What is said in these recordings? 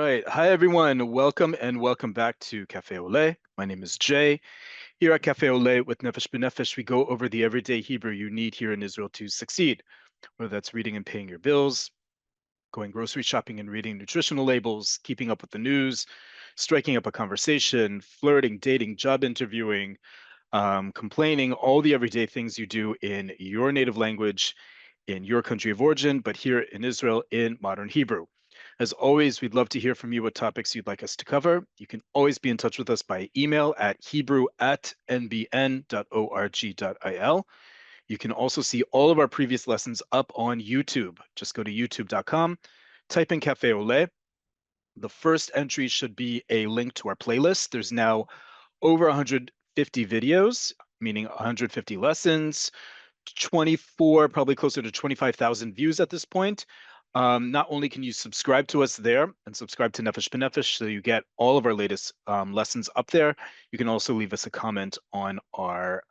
right. Hi, everyone. Welcome and welcome back to Cafe Oleh. My name is Jay. Here at Cafe Oleh with Nefesh B'Nefesh, we go over the everyday Hebrew you need here in Israel to succeed, whether that's reading and paying your bills, going grocery shopping and reading nutritional labels, keeping up with the news, striking up a conversation, flirting, dating, job interviewing, complaining, all the everyday things you do in your native language, in your country of origin, but here in Israel in modern Hebrew. As always, we'd love to hear from you what topics you'd like us to cover. You can always be in touch with us by email at hebrew@nbn.org.il. You can also see all of our previous lessons up on YouTube. Just go to youtube.com, type in Cafe Oleh. The first entry should be a link to our playlist. There's now over 150 videos, meaning 150 lessons, 24, probably closer to 25,000 views at this point. Not only can you subscribe to us there and subscribe to Nefesh B'Nefesh so you get all of our latest lessons up there, you can also leave us a comment on our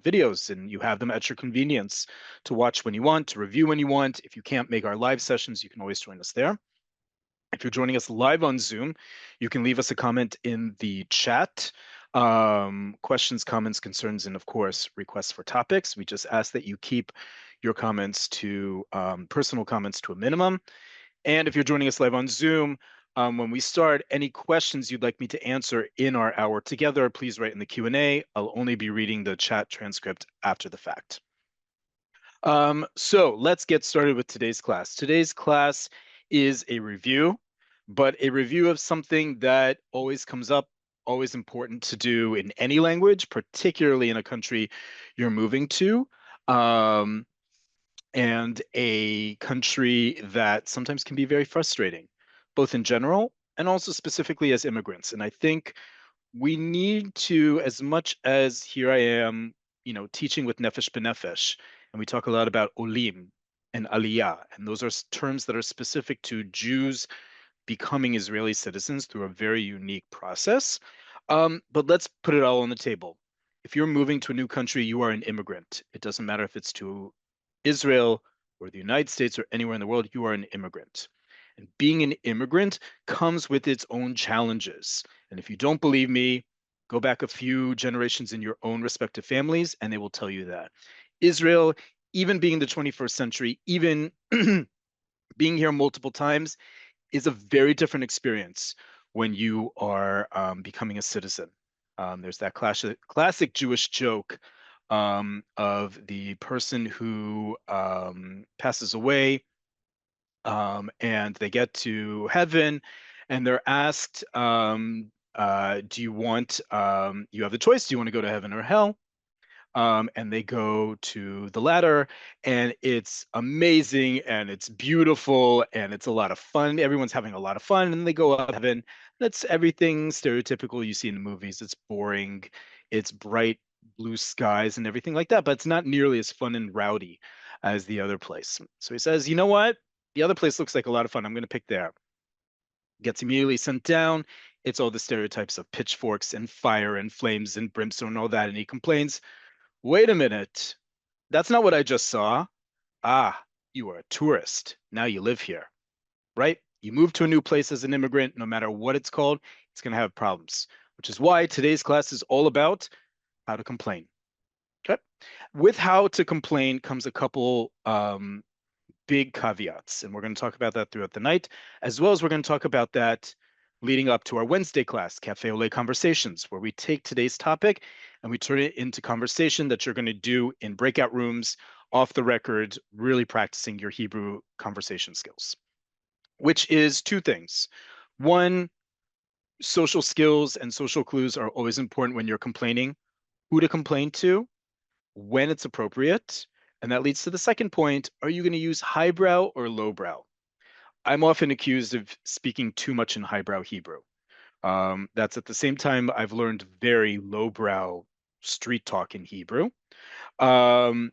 videos and you have them at your convenience to watch when you want, to review when you want. If you can't make our live sessions, you can always join us there. If you're joining us live on Zoom, you can leave us a comment in the chat. Questions, comments, concerns, and of course, requests for topics. We just ask that you keep your comments to personal comments to a minimum. And if you're joining us live on Zoom, when we start, any questions you'd like me to answer in our hour together, please write in the Q&A. I'll only be reading the chat transcript after the fact. So let's get started with today's class. Today's class is a review, but a review of something that always comes up, always important to do in any language, particularly in a country you're moving to, and a country that sometimes can be very frustrating, both in general and also specifically as immigrants. And I think we need to, as much as here I am, teaching with Nefesh B'Nefesh, and we talk a lot about olim and aliyah, and those are terms that are specific to Jews becoming Israeli citizens through a very unique process. But let's put it all on the table. If you're moving to a new country, you are an immigrant. It doesn't matter if it's to Israel or the United States or anywhere in the world, you are an immigrant. And being an immigrant comes with its own challenges. And if you don't believe me, go back a few generations in your own respective families, and they will tell you that. Israel, even being the 21st century, even being here multiple times, is a very different experience when you are becoming a citizen. There's that classic Jewish joke of the person who passes away and they get to heaven and they're asked, do you want, you have the choice, do you want to go to heaven or hell? And they go to the latter, and it's amazing, and it's beautiful, and it's a lot of fun. Everyone's having a lot of fun, and they go up to heaven. That's everything stereotypical you see in the movies. It's boring, it's bright blue skies and everything like that, but it's not nearly as fun and rowdy as the other place. So he says, you know what? The other place looks like a lot of fun. I'm going to pick there. Gets immediately sent down. It's all the stereotypes of pitchforks and fire and flames and brimstone and all that. And he complains, wait a minute, that's not what I just saw. Ah, you are a tourist. Now you live here, right? You move to a new place as an immigrant, no matter what it's called, it's going to have problems, which is why today's class is all about how to complain. Okay. With how to complain comes a couple big caveats, and we're going to talk about that throughout the night, as well as we're going to talk about that leading up to our Wednesday class, Cafe Oleh Conversations, where we take today's topic and we turn it into conversation that you're going to do in breakout rooms, off the record, really practicing your Hebrew conversation skills, which is two things. One, social skills and social clues are always important when you're complaining, who to complain to, when it's appropriate. And that leads to the second point. Are you going to use highbrow or lowbrow? I'm often accused of speaking too much in highbrow Hebrew. That's at the same time I've learned very lowbrow street talk in Hebrew. And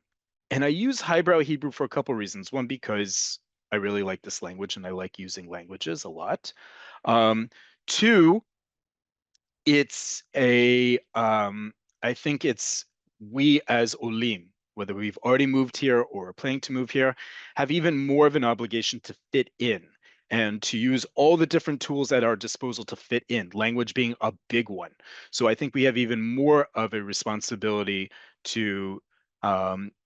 I use highbrow Hebrew for a couple reasons. One, because I really like this language and I like using languages a lot. Two, it's I think it's we as Olim, whether we've already moved here or are planning to move here, have even more of an obligation to fit in and to use all the different tools at our disposal to fit in, language being a big one. So I think we have even more of a responsibility to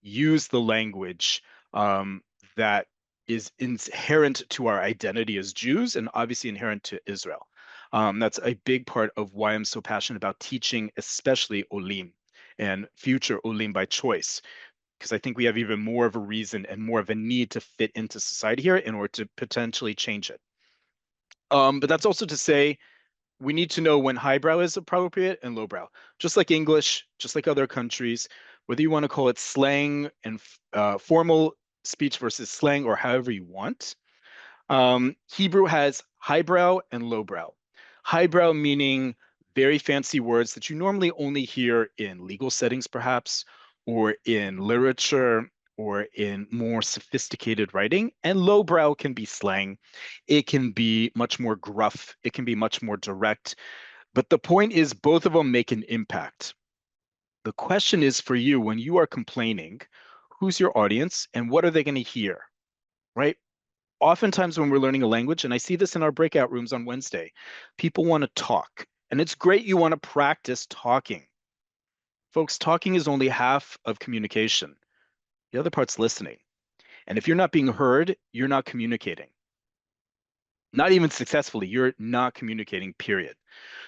use the language that is inherent to our identity as Jews and obviously inherent to Israel. That's a big part of why I'm so passionate about teaching, especially Olim and future Olim by choice, because I think we have even more of a reason and more of a need to fit into society here in order to potentially change it. But that's also to say we need to know when highbrow is appropriate and lowbrow. Just like English, just like other countries, whether you want to call it slang and formal speech versus slang or however you want, Hebrew has highbrow and lowbrow. Highbrow meaning very fancy words that you normally only hear in legal settings, perhaps, or in literature, or in more sophisticated writing. And lowbrow can be slang. It can be much more gruff. It can be much more direct. But the point is, both of them make an impact. The question is for you, when you are complaining, who's your audience and what are they going to hear, right? Oftentimes when we're learning a language, and I see this in our breakout rooms on Wednesday, people want to talk. And it's great you want to practice talking. Folks, talking is only half of communication. The other part's listening. And if you're not being heard, you're not communicating. Not even successfully, you're not communicating, period.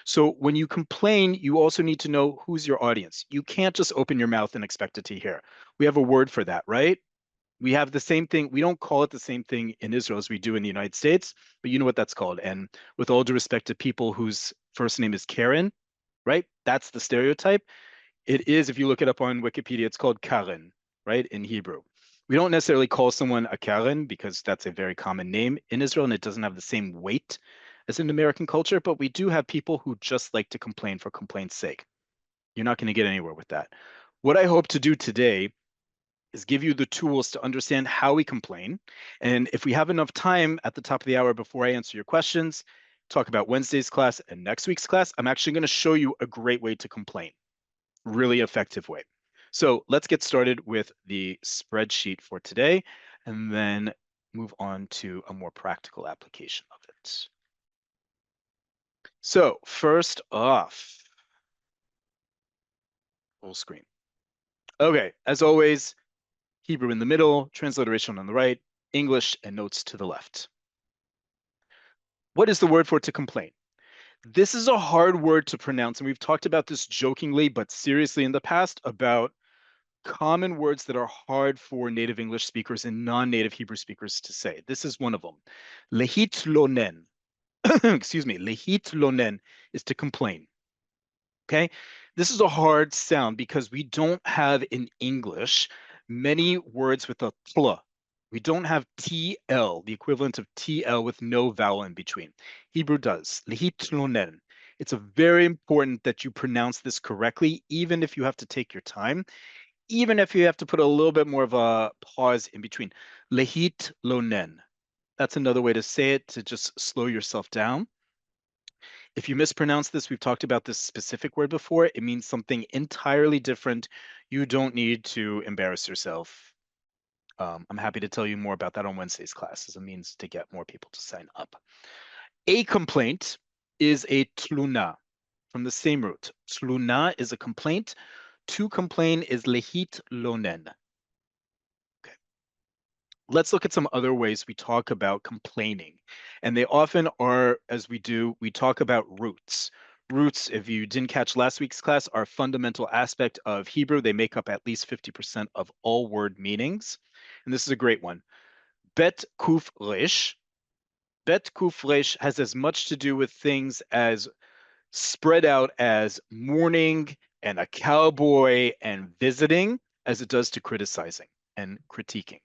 So when you complain, you also need to know who's your audience. You can't just open your mouth and expect it to hear. We have a word for that, right? We have the same thing. We don't call it the same thing in Israel as we do in the United States, but you know what that's called. And with all due respect to people whose first name is Karen, right? That's the stereotype. It is, if you look it up on Wikipedia, it's called Karen, right, in Hebrew. We don't necessarily call someone a Karen because that's a very common name in Israel and it doesn't have the same weight as in American culture, but we do have people who just like to complain for complaint's sake. You're not going to get anywhere with that. What I hope to do today is give you the tools to understand how we complain. And if we have enough time at the top of the hour before I answer your questions, talk about Wednesday's class and next week's class, I'm actually going to show you a great way to complain, really effective way. So let's get started with the spreadsheet for today and then move on to a more practical application of it. So first off, full screen. Okay, as always, Hebrew in the middle, transliteration on the right, English and notes to the left. What is the word for to complain? This is a hard word to pronounce, and we've talked about this jokingly but seriously in the past about common words that are hard for native English speakers and non-native Hebrew speakers to say. This is one of them. Lehitlonen. Excuse me. Lehitlonen is to complain. Okay? This is a hard sound because we don't have in English many words with a tl. We don't have TL, the equivalent of TL with no vowel in between. Hebrew does. Lehitlonen. It's very important that you pronounce this correctly, even if you have to take your time, even if you have to put a little bit more of a pause in between. Lehitlonen. That's another way to say it, to just slow yourself down. If you mispronounce this, we've talked about this specific word before. It means something entirely different. You don't need to embarrass yourself. I'm happy to tell you more about that on Wednesday's class as a means to get more people to sign up. A complaint is a tluna from the same root. Tluna is a complaint. To complain is lehit lonen. Okay. Let's look at some other ways we talk about complaining. And they often are, as we do, we talk about roots. Roots, if you didn't catch last week's class, are a fundamental aspect of Hebrew. They make up at least 50% of all word meanings. And this is a great one. Bet kuf resh. Bet kuf resh has as much to do with things as spread out as mourning and a cowboy and visiting as it does to criticizing and critiquing.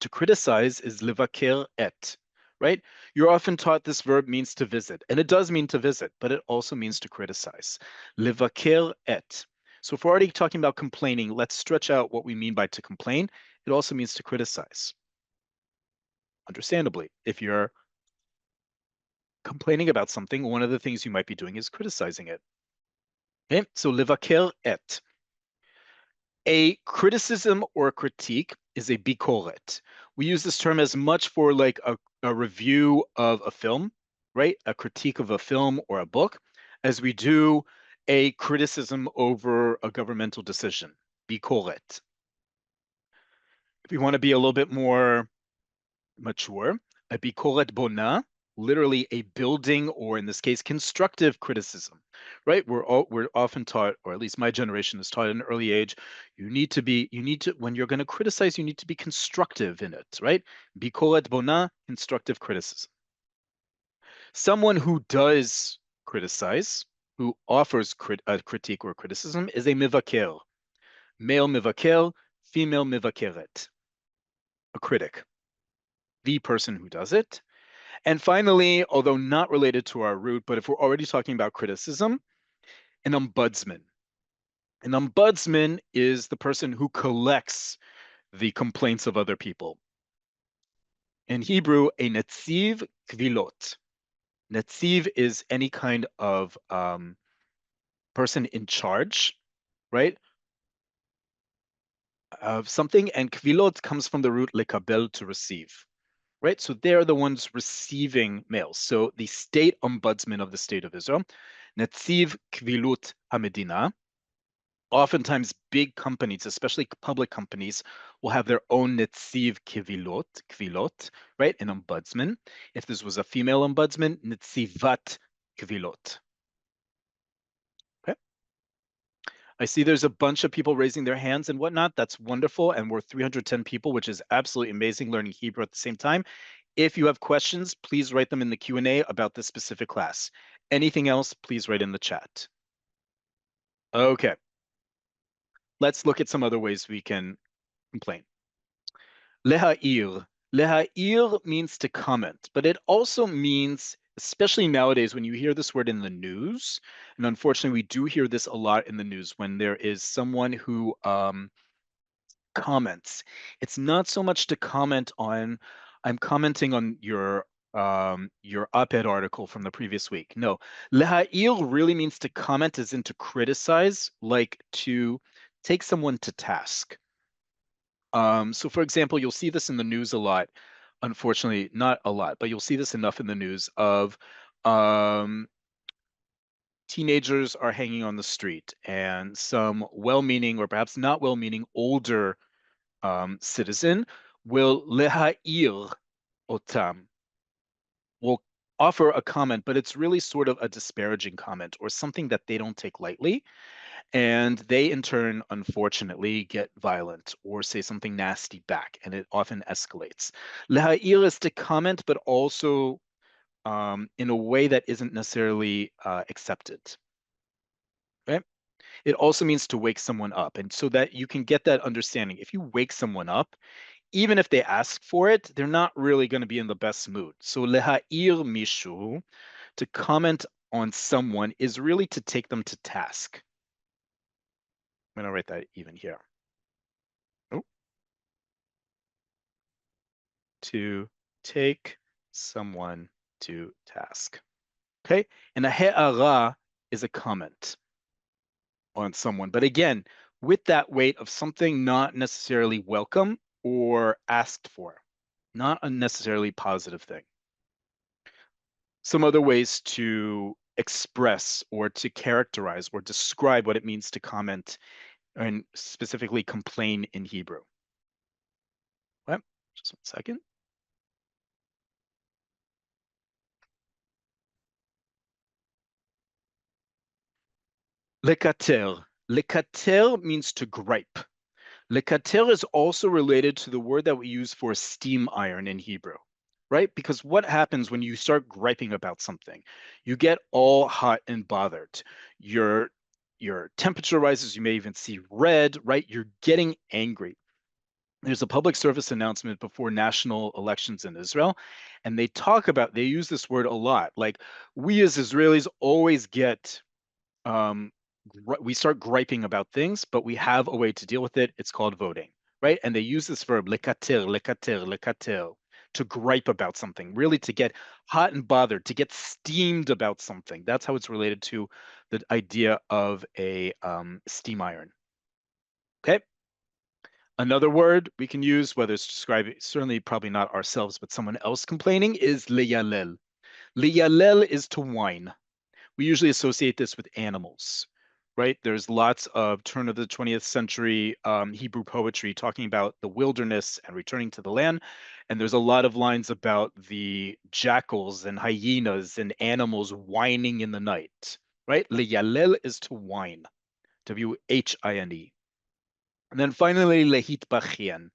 To criticize is livaker et, right? You're often taught this verb means to visit, and it does mean to visit, but it also means to criticize. Livaker et. So if we're already talking about complaining, let's stretch out what we mean by to complain. It also means to criticize. Understandably, if you're complaining about something, one of the things you might be doing is criticizing it. Okay, so livaker et. A criticism or critique is a bikoret. We use this term as much for like a review of a film, right? A critique of a film or a book, as we do a criticism over a governmental decision. Bikoret. If we want to be a little bit more mature, a bikoret bona, literally a building, or in this case, constructive criticism, right? We're often taught, or at least my generation is taught at an early age, when you're going to criticize, you need to be constructive in it, right? Bikoret bona, constructive criticism. Someone who does criticize, who offers a critique or criticism, is a mivaker. Male mivaker, female mivakeret, a critic, the person who does it. And finally, although not related to our root, but if we're already talking about criticism, an ombudsman. An ombudsman is the person who collects the complaints of other people. In Hebrew, a netziv kvilot. Netziv is any kind of person in charge, right, of something, and kvilot comes from the root lekabel, to receive. Right? So they're the ones receiving mails. So the state ombudsman of the state of Israel, Netziv Kvilut Hamedina, oftentimes big companies, especially public companies, will have their own Netziv Kvilot, right? An ombudsman. If this was a female ombudsman, Netzivat Kvilot. Okay. I see there's a bunch of people raising their hands and whatnot. That's wonderful. And we're 310 people, which is absolutely amazing, learning Hebrew at the same time. If you have questions, please write them in the Q&A about this specific class. Anything else, please write in the chat. Okay. Let's look at some other ways we can complain. Leha'ir. Leha'ir means to comment, but it also means, especially nowadays when you hear this word in the news, and unfortunately we do hear this a lot in the news when there is someone who comments. It's not so much to comment on, I'm commenting on your op-ed article from the previous week. No, leha'il really means to comment, as in to criticize, like to take someone to task. So for example, you'll see this in the news a lot. Unfortunately, not a lot, but you'll see this enough in the news of teenagers are hanging on the street, and some well-meaning or perhaps not well-meaning older citizen will leha'ir otam, will offer a comment, but it's really sort of a disparaging comment or something that they don't take lightly. And they, in turn, unfortunately, get violent or say something nasty back, and it often escalates. Leha'ir is to comment, but also in a way that isn't necessarily accepted. Right? It also means to wake someone up. And so that you can get that understanding. If you wake someone up, even if they ask for it, they're not really going to be in the best mood. So leha'ir mishu, to comment on someone, is really to take them to task. I'm going to write that even here. Oh. To take someone to task. Okay, and a he'ara is a comment on someone. But again, with that weight of something not necessarily welcome or asked for, not a necessarily positive thing. Some other ways to express or to characterize or describe what it means to comment and specifically complain in Hebrew. Well, just 1 second. Lekater. Lekater means to gripe. Lekater is also related to the word that we use for steam iron in Hebrew, right? Because what happens when you start griping about something? You get all hot and bothered. Your temperature rises, you may even see red, right? You're getting angry. There's a public service announcement before national elections in Israel, and they use this word a lot. Like, we as Israelis always get we start griping about things, but we have a way to deal with it. It's called voting, right? And they use this verb, lekater, lekater, lekater, to gripe about something, really to get hot and bothered, to get steamed about something. That's how it's related to the idea of a steam iron. Okay. Another word we can use, whether it's describing, certainly probably not ourselves, but someone else complaining, is leyalel. Leyalel is to whine. We usually associate this with animals, right? There's lots of turn of the 20th century Hebrew poetry talking about the wilderness and returning to the land. And there's a lot of lines about the jackals and hyenas and animals whining in the night, right? Leyalel is to whine, Whine. And then finally, lehitbachien.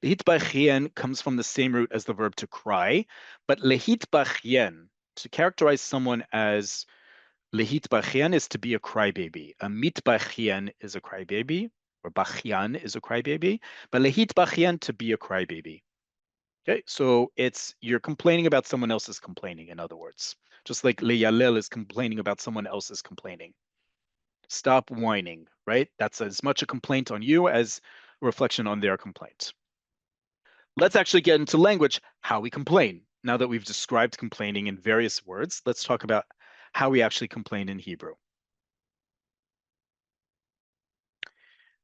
Lehitbachien comes from the same root as the verb to cry, but lehitbachien, to characterize someone as lehitbachien is to be a crybaby. A mitbachien is a crybaby, or bachian is a crybaby, but lehitbachien to be a crybaby. Okay, so it's you're complaining about someone else's complaining, in other words, just like leyalel is complaining about someone else's complaining. Stop whining, right? That's as much a complaint on you as a reflection on their complaint. Let's actually get into language, how we complain. Now that we've described complaining in various words, let's talk about how we actually complain in Hebrew.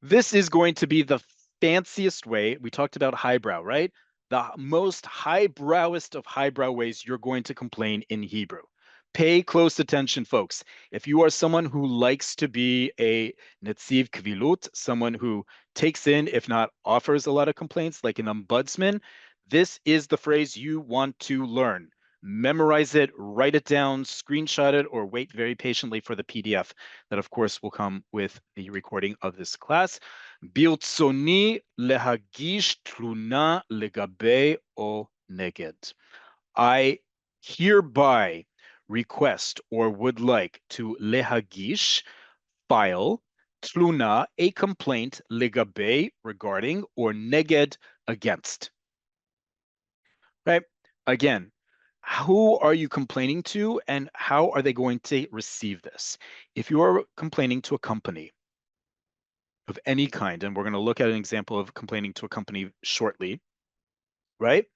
This is going to be the fanciest way. We talked about highbrow, right? The most highbrowest of highbrow ways you're going to complain in Hebrew. Pay close attention, folks. If you are someone who likes to be a netziv kvilut, someone who takes in, if not offers a lot of complaints, like an ombudsman, this is the phrase you want to learn. Memorize it, write it down, screenshot it, or wait very patiently for the PDF that, of course, will come with the recording of this class. ברצוני להגיש תלונה לגבי או נגד. I hereby request or would like to lehagish, file, tluna, a complaint, legabe, regarding, or neged, against. Right? Again, who are you complaining to and how are they going to receive this? If you are complaining to a company of any kind, and we're going to look at an example of complaining to a company shortly, right?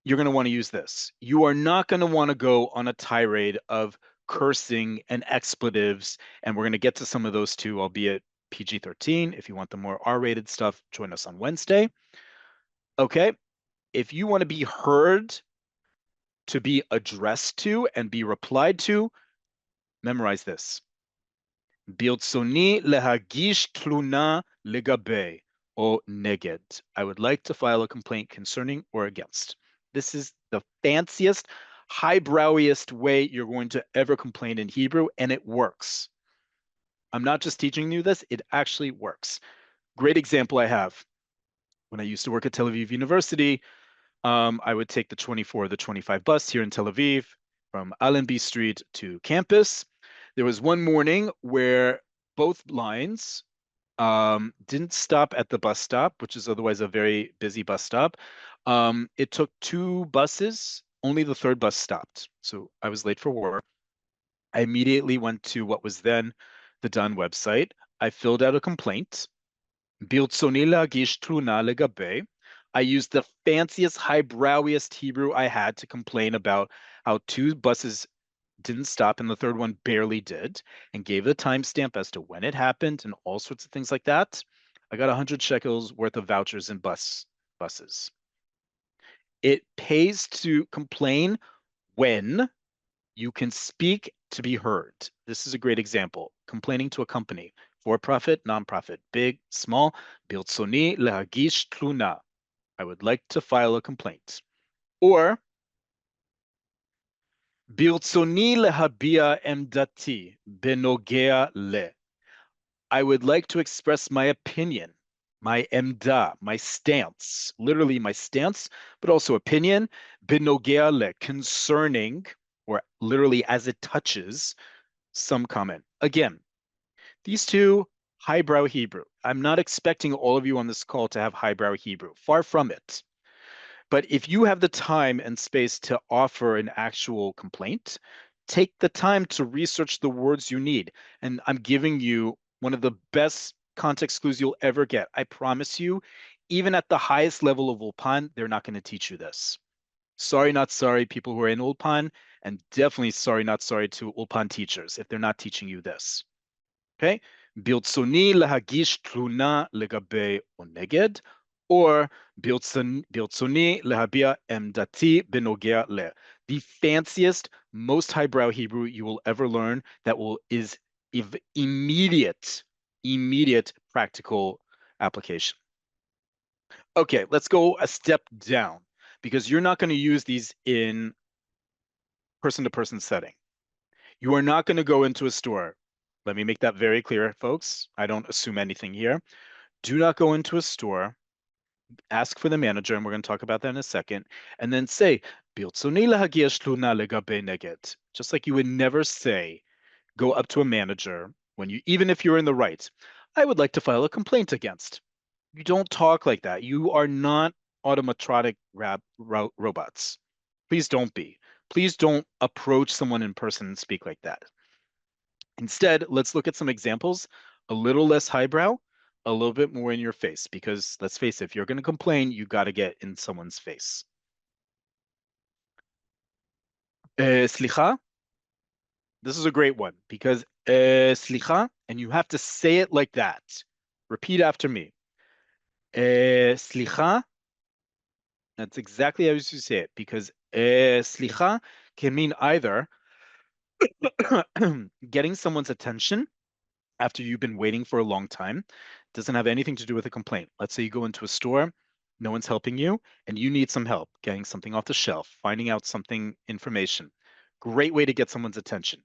You're going to want to use this. You are not going to want to go on a tirade of cursing and expletives, and we're going to get to some of those too, albeit PG-13. If you want the more R-rated stuff, join us on Wednesday. Okay, if you want to be heard, to be addressed to, and be replied to, memorize this. ברצוני להגיש תלונה לגבי או נגד. I would like to file a complaint concerning or against. This is the fanciest, highbrowiest way you're going to ever complain in Hebrew, and it works. I'm not just teaching you this, it actually works. Great example I have. When I used to work at Tel Aviv University, I would take the 24 or the 25 bus here in Tel Aviv from Allenby Street to campus. There was one morning where both lines didn't stop at the bus stop, which is otherwise a very busy bus stop. It took two buses, only the third bus stopped. So I was late for work. I immediately went to what was then the Dun website. I filled out a complaint. ברצוני להגיש תלונה לגבי. I used the fanciest, highbrowiest Hebrew I had to complain about how two buses didn't stop and the third one barely did, and gave a timestamp as to when it happened and all sorts of things like that. I got 100 shekels worth of vouchers and buses. It pays to complain when you can speak to be heard. This is a great example. Complaining to a company, for-profit, non-profit, big, small. ברצוני להגיש תלונה. I would like to file a complaint. Or ברצוני להביע עמדתי בנוגע ל. I would like to express my opinion, my emda, my stance, literally my stance, but also opinion, בנוגע ל, concerning, or literally as it touches, some comment. Again, these two, highbrow Hebrew. I'm not expecting all of you on this call to have highbrow Hebrew. Far from it. But if you have the time and space to offer an actual complaint, take the time to research the words you need. And I'm giving you one of the best context clues you'll ever get. I promise you, even at the highest level of Ulpan, they're not going to teach you this. Sorry, not sorry, people who are in Ulpan, and definitely sorry, not sorry to Ulpan teachers if they're not teaching you this. Okay? ברצוני להגיש תלונה לגבי או נגד, or ברצוני להביע עמדתי בנוגע ל. The fanciest, most highbrow Hebrew you will ever learn that is immediate practical application. Okay, let's go a step down because you're not going to use these in person-to-person setting. You are not going to go into a store. Let me make that very clear, folks. I don't assume anything here. Do not go into a store, ask for the manager, and we're going to talk about that in a second, and then say, ברצוני להגיש תלונה לגבי נגד. Just like you would never say, go up to a manager when you, even if you're in the right, I would like to file a complaint against. You don't talk like that. You are not automatronic robots. Please don't be. Please don't approach someone in person and speak like that. Instead, let's look at some examples, a little less highbrow, a little bit more in your face, because let's face it, if you're going to complain, you got to get in someone's face. Slicha, this is a great one because slicha, and you have to say it like that. Repeat after me. Slicha, that's exactly how you say it because slicha can mean either getting someone's attention after you've been waiting for a long time. Doesn't have anything to do with a complaint. Let's say you go into a store, no one's helping you, and you need some help getting something off the shelf, finding out something information. Great way to get someone's attention.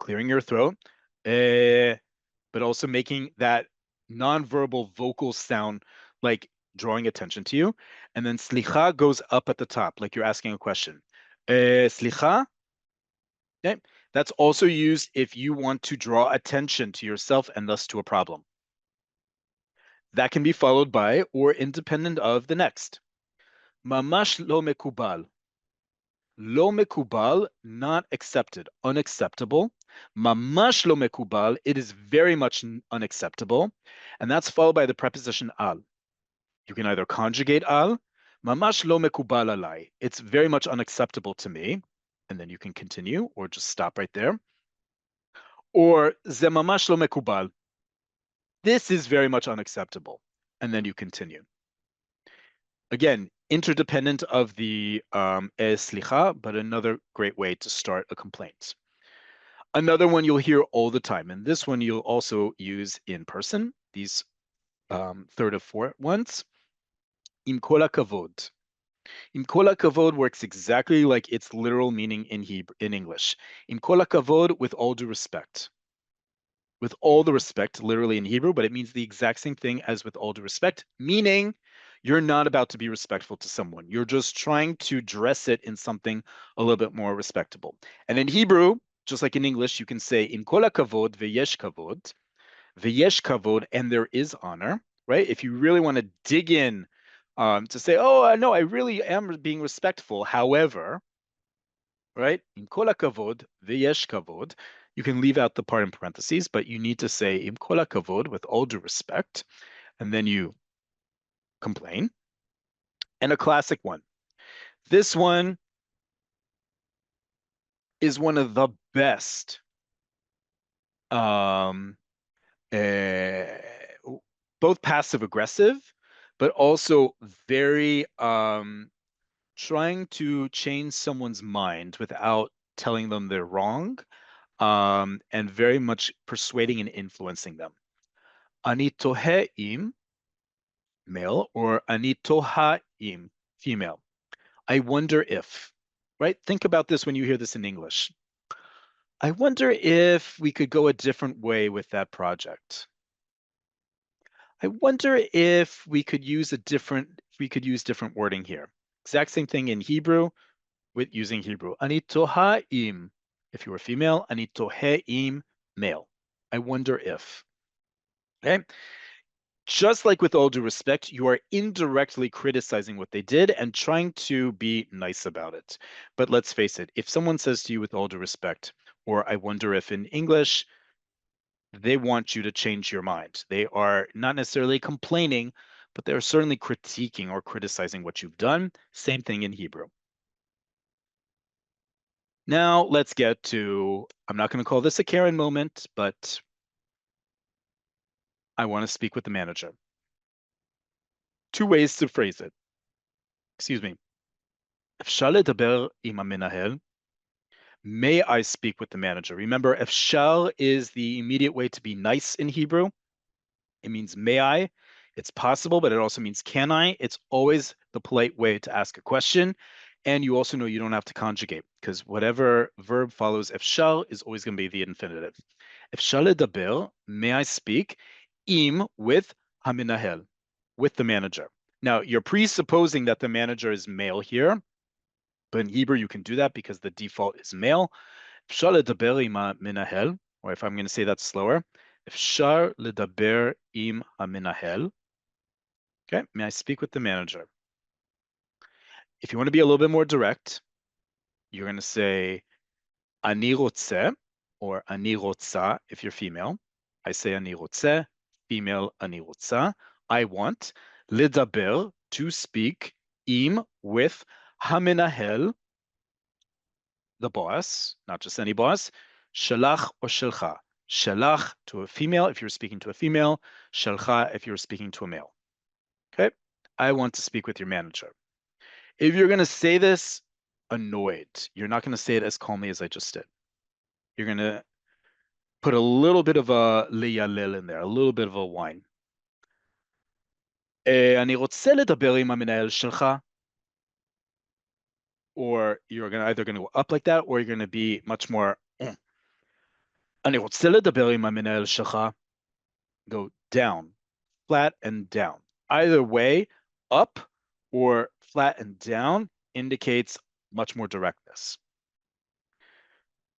Clearing your throat, but also making that nonverbal vocal sound like drawing attention to you. And then slicha goes up at the top, like you're asking a question. Slicha, okay. That's also used if you want to draw attention to yourself and thus to a problem. That can be followed by or independent of the next. Mamash lo mekubal. Lo mekubal, not accepted, unacceptable. Mamash lo mekubal, it is very much unacceptable. And that's followed by the preposition al. You can either conjugate al, mamash lo mekubal alai. It's very much unacceptable to me. And then you can continue or just stop right there. Or ze mamash lo mekubal. This is very much unacceptable. And then you continue. Again, interdependent of the slicha, but another great way to start a complaint. Another one you'll hear all the time, and this one you'll also use in person, these third or fourth ones. Im kol hakavod. Im kol hakavod works exactly like its literal meaning in Hebrew, in English. Im kol hakavod, with all due respect. With all the respect, literally in Hebrew, but it means the exact same thing as with all due respect, meaning you're not about to be respectful to someone. You're just trying to dress it in something a little bit more respectable. And in Hebrew, just like in English, you can say im kol hakavod veyesh kavod, and there is honor, right? If you really want to dig in to say, oh, no, I really am being respectful. However, right? Im kol hakavod veyesh kavod. You can leave out the part in parentheses, but you need to say im kol hakavod with all due respect, and then you complain. And a classic one. This one is one of the best both passive aggressive, but also very trying to change someone's mind without telling them they're wrong, and very much persuading and influencing them. Ani tohe im, male, or ani toha im, female. I wonder if, right? Think about this when you hear this in English. I wonder if we could go a different way with that project. I wonder if we could use different wording here. Exact same thing in Hebrew with using Hebrew. Ani toha im, if you were female, ani tohe im, male. I wonder if. Okay. Just like with all due respect, you are indirectly criticizing what they did and trying to be nice about it. But let's face it, if someone says to you with all due respect, or I wonder if in English, they want you to change your mind. They are not necessarily complaining, but they're certainly critiquing or criticizing what you've done. Same thing in Hebrew. Now let's get to, I'm not going to call this a Karen moment, but I want to speak with the manager. Two ways to phrase it. Excuse me. אפשר לדבר עם המנהל? May I speak with the manager? Remember, אפשר is the immediate way to be nice in Hebrew. It means may I. It's possible, but it also means can I. It's always the polite way to ask a question. And you also know you don't have to conjugate because whatever verb follows אפשר is always going to be the infinitive. אפשר לדבר, may I speak, עם, with המנהל, with the manager. Now, you're presupposing that the manager is male here, but in Hebrew you can do that because the default is male. אפשר לדבר עם המנהל, or if I'm going to say that slower, אפשר לדבר עם המנהל. Okay, may I speak with the manager? If you want to be a little bit more direct, you're going to say אני רוצה, or אני רוצה if you're female. I say אני רוצה, female אני רוצה. I want, לדבר, to speak, עם, with, המנהל, the boss, not just any boss, שלך or שלך. שלך to a female if you're speaking to a female, שלך if you're speaking to a male. Okay, I want to speak with your manager. If you're going to say this annoyed, you're not going to say it as calmly as I just did. You're going to put a little bit of a liyalil in there, a little bit of a whine. אני רוצה לדבר עם המנהל שלך. Or you're either going to go up like that, or you're going to be much more, אני רוצה לדבר עם המנהל שלך. Go down, flat and down. Either way, up or flat and down indicates much more directness.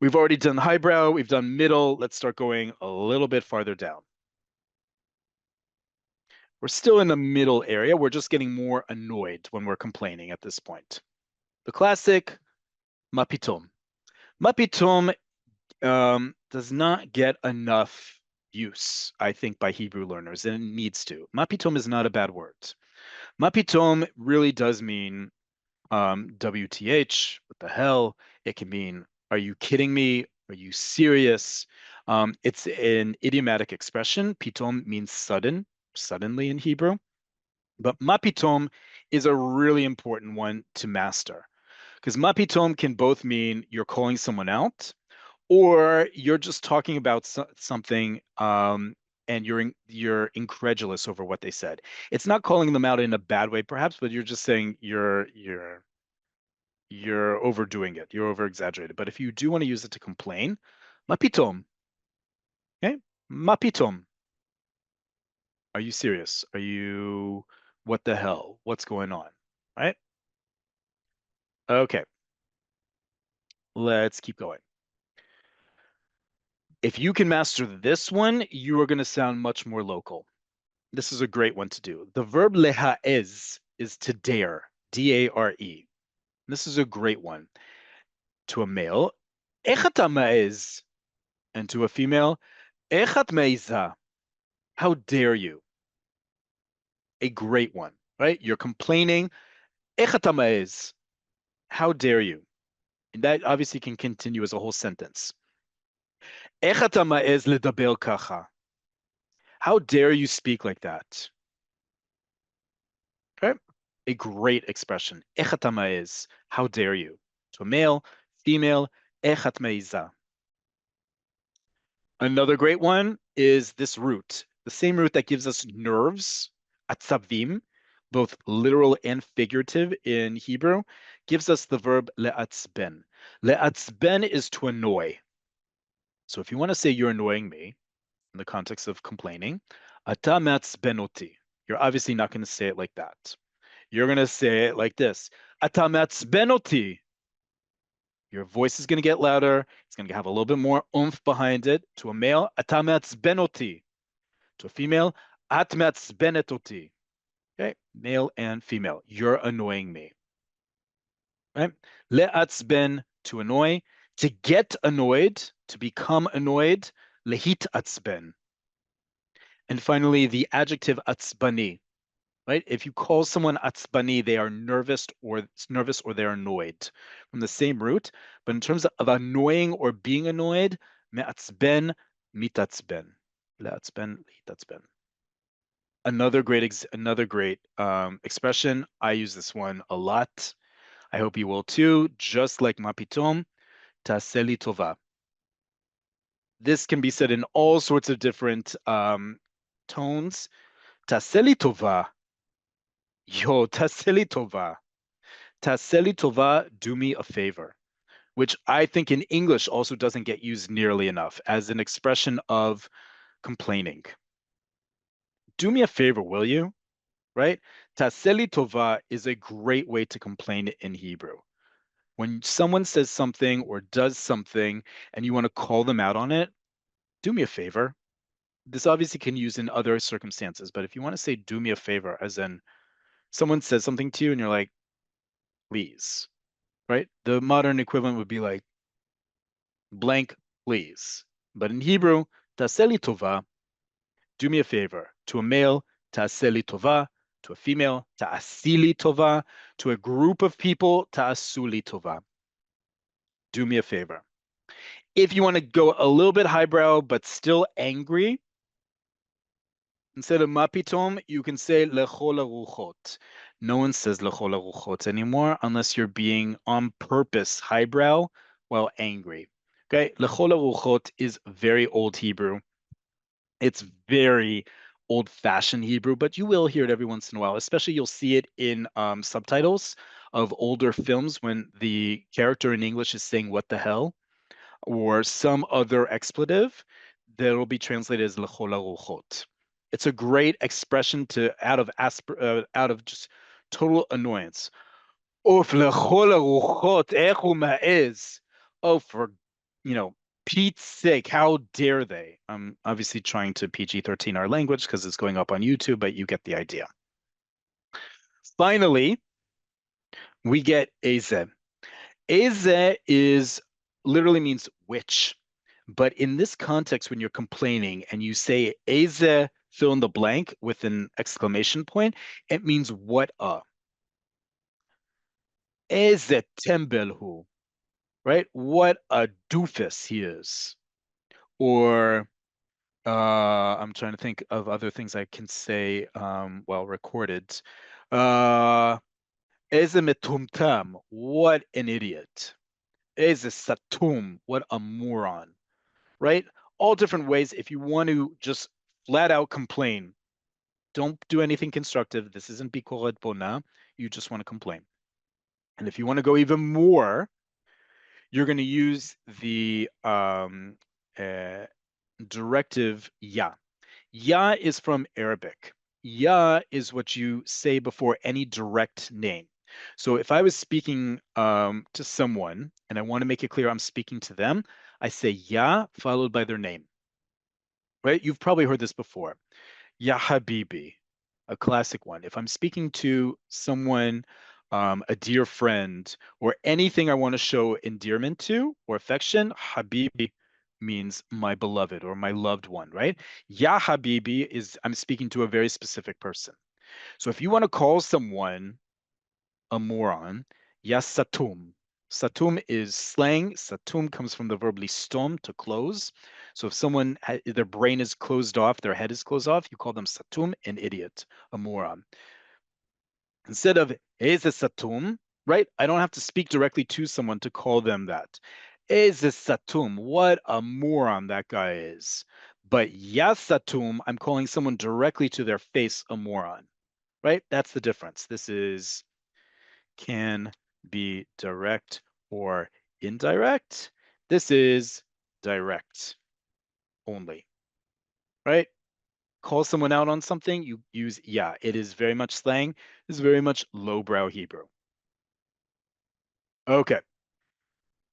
We've already done highbrow, we've done middle. Let's start going a little bit farther down. We're still in the middle area. We're just getting more annoyed when we're complaining at this point. The classic, מה פתאום. מה פתאום does not get enough use, I think, by Hebrew learners, and it needs to. מה פתאום is not a bad word. מה פתאום really does mean WTH, what the hell? It can mean, are you kidding me? Are you serious? It's an idiomatic expression. Pitom means sudden, suddenly in Hebrew. But ma pitom is a really important one to master. Because ma pitom can both mean you're calling someone out, or you're just talking about something and you're incredulous over what they said. It's not calling them out in a bad way, perhaps, but you're just saying you're overdoing it. You're over exaggerated. But if you do want to use it to complain, מה פתאום? Okay, מה פתאום? Are you serious? Are you, what the hell? What's going on? Right? Okay. Let's keep going. If you can master this one, you are going to sound much more local. This is a great one to do. The verb lehaez is to dare, D-A-R-E. This is a great one. To a male, איך אתה מעז? And to a female, איך את מעיזה? How dare you? A great one, right? You're complaining, איך אתה מעז? How dare you? And that obviously can continue as a whole sentence. איך אתה מעז לדבר ככה? How dare you speak like that? Okay? A great expression. איך אתה מעז? How dare you? To a male, female, איך את מעיזה? Another great one is this root, the same root that gives us nerves, atzavim, both literal and figurative in Hebrew, gives us the verb le'atzben. Le'atzben is to annoy. So if you want to say you're annoying me, in the context of complaining, ata me'atzben oti. You're obviously not going to say it like that. You're going to say it like this, ata me'atzben oti. Your voice is going to get louder. It's going to have a little bit more oomph behind it. To a male, ata me'atzben oti. To a female, at me'atzbenet oti. Okay, male and female. You're annoying me. Right? Le'atzben, to annoy. To get annoyed, to become annoyed. Lehit atzben. And finally, the adjective atzbani. Right? If you call someone atzbani, they are nervous or they're annoyed from the same root. But in terms of annoying or being annoyed, me'atzben, mitatzben. Le'atzben, lehitatzben. Another great expression. I use this one a lot. I hope you will too. Just like mapitom, taseli tova. This can be said in all sorts of different tones. Taseli tova. Yo, taseli tova. Taseli tova, do me a favor, which I think in English also doesn't get used nearly enough as an expression of complaining. Do me a favor, will you? Right? Taseli tova is a great way to complain in Hebrew. When someone says something or does something and you want to call them out on it, do me a favor. This obviously can use in other circumstances, but if you want to say do me a favor, as in someone says something to you and you're like, please, right? The modern equivalent would be like, blank, please. But in Hebrew, taseli tova, do me a favor. To a male, taseli tova. To a female, ta'asili tova. To a group of people, ta'asuli tova. Do me a favor. If you want to go a little bit highbrow, but still angry, instead of mapitom, you can say lechol haruchot. No one says lechol haruchot anymore unless you're being on purpose highbrow while angry. Okay, lechol haruchot is very old Hebrew. It's very old-fashioned Hebrew, but you will hear it every once in a while. Especially you'll see it in subtitles of older films when the character in English is saying "What the hell?" or some other expletive that'll be translated as lechol haruchot. It's a great expression to out of just total annoyance. Oof, lechol haruchot, איך הוא מעז? Oh, for Pete's sake, how dare they? I'm obviously trying to PG-13 our language because it's going up on YouTube, but you get the idea. Finally, we get eze. Eze is literally means which. But in this context, when you're complaining and you say eze fill in the blank with an exclamation point, it means what a. Eze tembelhu, right? What a doofus he is. Or I'm trying to think of other things I can say while recorded. Eze metumtam, what an idiot. Eze satum, what a moron. Right? All different ways. If you want to just flat out complain, don't do anything constructive. This isn't bikoret bona. You just want to complain. And if you want to go even more, you're going to use the uh, directive ya. Ya is from Arabic. Ya is what you say before any direct name. So if I was speaking to someone and I want to make it clear I'm speaking to them, I say ya followed by their name. Right? You've probably heard this before. Ya Habibi, a classic one. If I'm speaking to someone, a dear friend, or anything I want to show endearment to or affection, Habibi means my beloved or my loved one, right? Ya Habibi is I'm speaking to a very specific person. So if you want to call someone a moron, ya Satum. Satum is slang. Satum comes from the verb listom, to close. So if someone, their brain is closed off, their head is closed off, you call them satum, an idiot, a moron. Instead of eze satum, right? I don't have to speak directly to someone to call them that. Eze satum, what a moron that guy is. But ya satum, I'm calling someone directly to their face a moron, right? That's the difference. This is can be direct or indirect. This is direct only, right? Call someone out on something, you use yeah. It is very much slang. This is very much lowbrow Hebrew. Okay.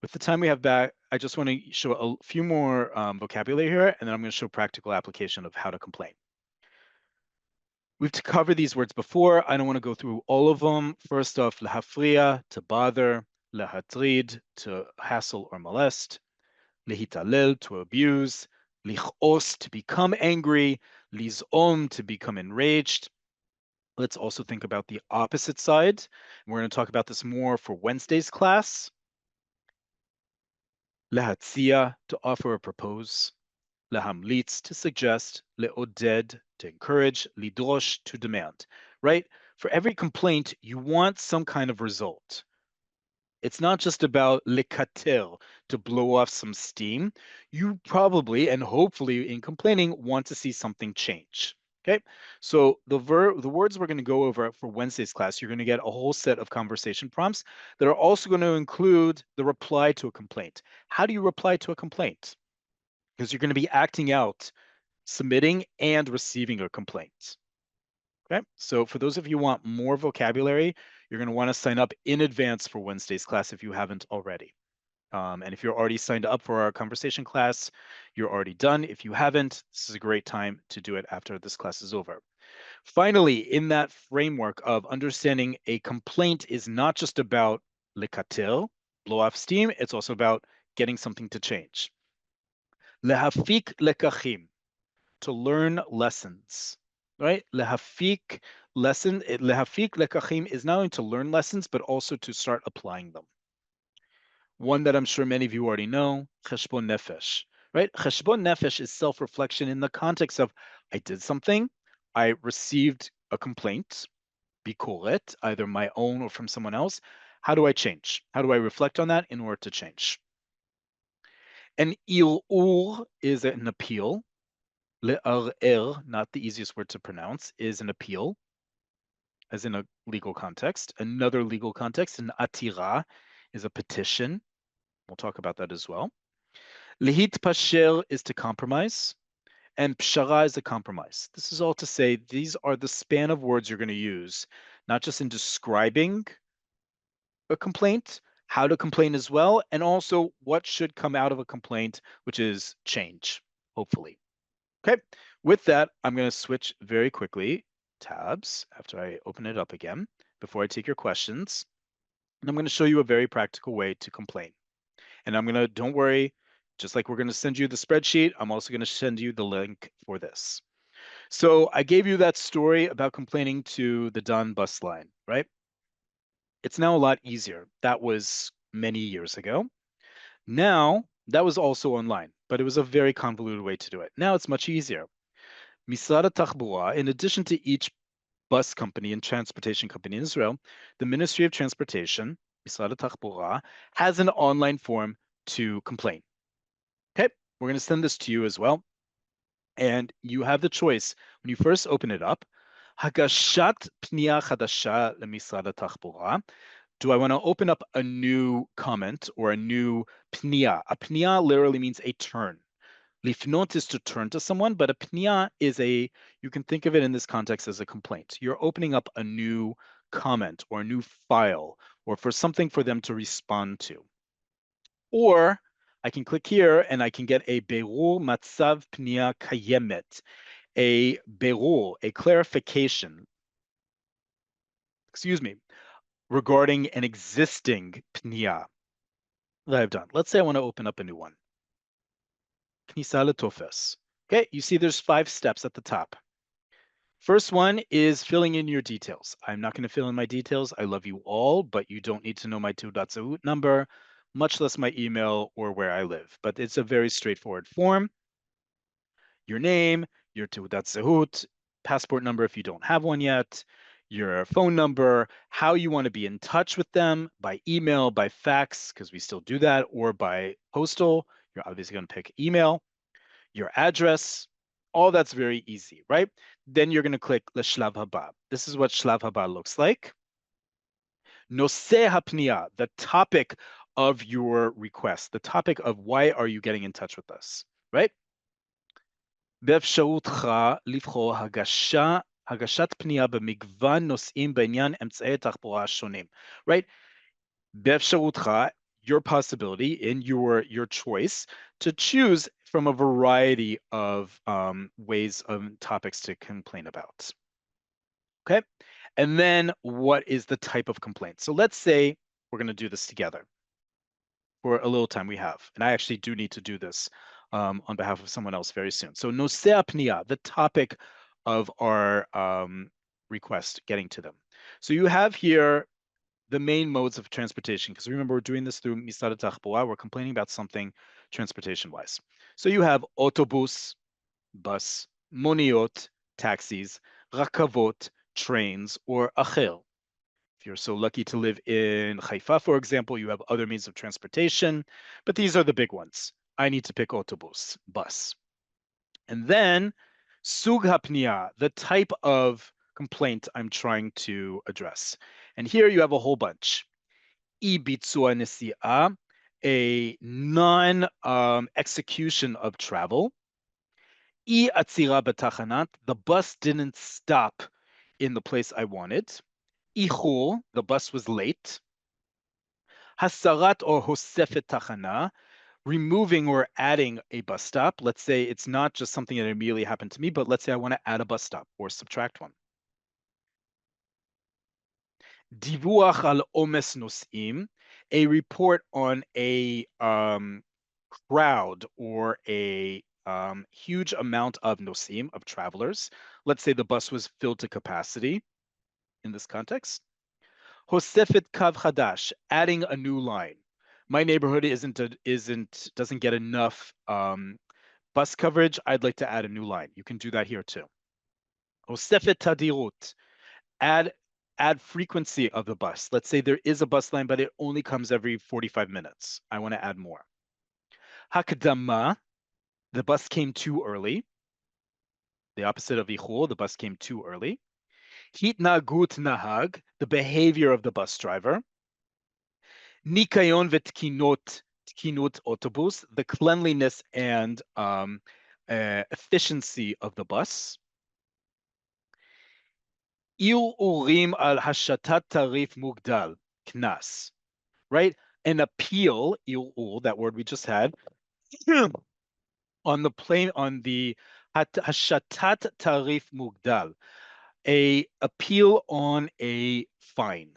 With the time we have back, I just want to show a few more vocabulary here, and then I'm going to show practical application of how to complain. We've covered these words before. I don't want to go through all of them. First off, lehafria, to bother, lehatrid, to hassle or molest, lehitalel, to abuse, lichos, to become angry, lizom, to become enraged. Let's also think about the opposite side. We're going to talk about this more for Wednesday's class. Lehatzia, to offer or propose. להמליץ, to suggest, לעודד, to encourage, לדרוש, to demand, right? For every complaint, you want some kind of result. It's not just about lekater, to blow off some steam. You probably and hopefully in complaining want to see something change. Okay, so the words we're going to go over for Wednesday's class, you're going to get a whole set of conversation prompts that are also going to include the reply to a complaint. How do you reply to a complaint? Because you're going to be acting out, submitting and receiving a complaint. Okay, so for those of you who want more vocabulary, you're going to want to sign up in advance for Wednesday's class if you haven't already. And if you're already signed up for our conversation class, you're already done. If you haven't, this is a great time to do it after this class is over. Finally, in that framework of understanding a complaint is not just about lekatel, blow off steam, it's also about getting something to change. Lehafik lekachim, to learn lessons, right? Lehafik lekachim is not only to learn lessons, but also to start applying them. One that I'm sure many of you already know, cheshbon nefesh, right? Cheshbon nefesh is self-reflection in the context of I did something, I received a complaint, bikoret, either my own or from someone else. How do I change? How do I reflect on that in order to change? An il'ur is an appeal. Le'ar'er, not the easiest word to pronounce, is an appeal, as in a legal context. Another legal context, an atira, is a petition. We'll talk about that as well. Lihit pasher is to compromise, and pshara is a compromise. This is all to say these are the span of words you're going to use, not just in describing a complaint, how to complain as well, and also what should come out of a complaint, which is change, hopefully. Okay, with that, I'm going to switch very quickly tabs after I open it up again before I take your questions. And I'm going to show you a very practical way to complain. And I'm going to, don't worry, just like we're going to send you the spreadsheet, I'm also going to send you the link for this. So I gave you that story about complaining to the Don bus line, right? It's now a lot easier. That was many years ago. Now, that was also online, but it was a very convoluted way to do it. Now it's much easier. Misrad HaTachbura, in addition to each bus company and transportation company in Israel, the Ministry of Transportation, Misrad HaTachbura, has an online form to complain. Okay, we're going to send this to you as well. And you have the choice, when you first open it up, Hagashat Pniya Chadasha LeMisrad HaTachbura. Do I want to open up a new comment or a new pniya? A pniya literally means a turn. Lifnot is to turn to someone, but a pniya is you can think of it in this context as a complaint. You're opening up a new comment or a new file or for something for them to respond to. Or I can click here and I can get a berur matzav pniya kayemet, a berur, a clarification, regarding an existing pniya that I've done. Let's say I want to open up a new one. Knisa letofes. Okay, you see there's 5 steps at the top. First one is filling in your details. I'm not going to fill in my details. I love you all, but you don't need to know my Teudat Zehut number, much less my email or where I live. But it's a very straightforward form. Your name, your Teudat Zehut, passport number if you don't have one yet, your phone number, how you want to be in touch with them by email, by fax, because we still do that, or by postal. You're obviously going to pick email, your address, all that's very easy, right? Then you're going to click Leshlav Haba. This is what Shlav Haba looks like. Noseh hapniya, the topic of your request, the topic of why are you getting in touch with us, right? באפשרותך לבחור הגשת פנייה במגוון נושאים בעניין אמצעי תחבורה השונים, right? באפשרותך, your possibility in your choice to choose from a variety of ways of topics to complain about. Okay, and then what is the type of complaint? So let's say we're going to do this together for a little time we have, and I actually do need to do this on behalf of someone else very soon. So noseh pniya, the topic of our request, getting to them. So you have here the main modes of transportation, because remember, we're doing this through Misad Tachbua. We're complaining about something transportation-wise. So you have autobus, bus, moniot, taxis, rakavot, trains, or acher. If you're so lucky to live in Haifa, for example, you have other means of transportation, but these are the big ones. I need to pick autobus, bus. And then sug hapnia, the type of complaint I'm trying to address. And here you have a whole bunch. Ibitzua nesi'a, a non-execution of travel. Atzira betachanat, the bus didn't stop in the place I wanted. Ichur, the bus was late. Hasarat or hosefet tachana, removing or adding a bus stop. Let's say it's not just something that immediately happened to me, but let's say I want to add a bus stop or subtract one. Divuach al omes nosim, a report on a crowd or a huge amount of nosim, of travelers. Let's say the bus was filled to capacity in this context. Hosefet kav chadash, adding a new line. My neighborhood doesn't get enough bus coverage. I'd like to add a new line. You can do that here too. Hosefet tadirut, add frequency of the bus. Let's say there is a bus line, but it only comes every 45 minutes. I want to add more. Hakdama, the bus came too early. The opposite of ichur, the bus came too early. Hitnagut nahag, the behavior of the bus driver. Nikayon v'tkinot, tkinut autobus, the cleanliness and efficiency of the bus. Urim al hashatat tarif mugdal, knas, right? An appeal, that word we just had, on the hashatat tarif mugdal, a appeal on a fine,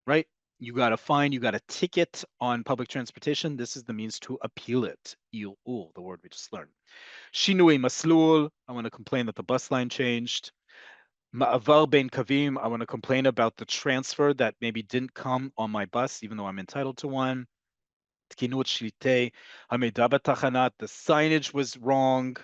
right? You got a fine, you got a ticket on public transportation. This is the means to appeal it. The word we just learned. Shinui maslul, I want to complain that the bus line changed. Ma'avar ben kavim, I want to complain about the transfer that maybe didn't come on my bus, even though I'm entitled to one. Tkinut shlitei, hameda b'tachanat, the signage was wrong.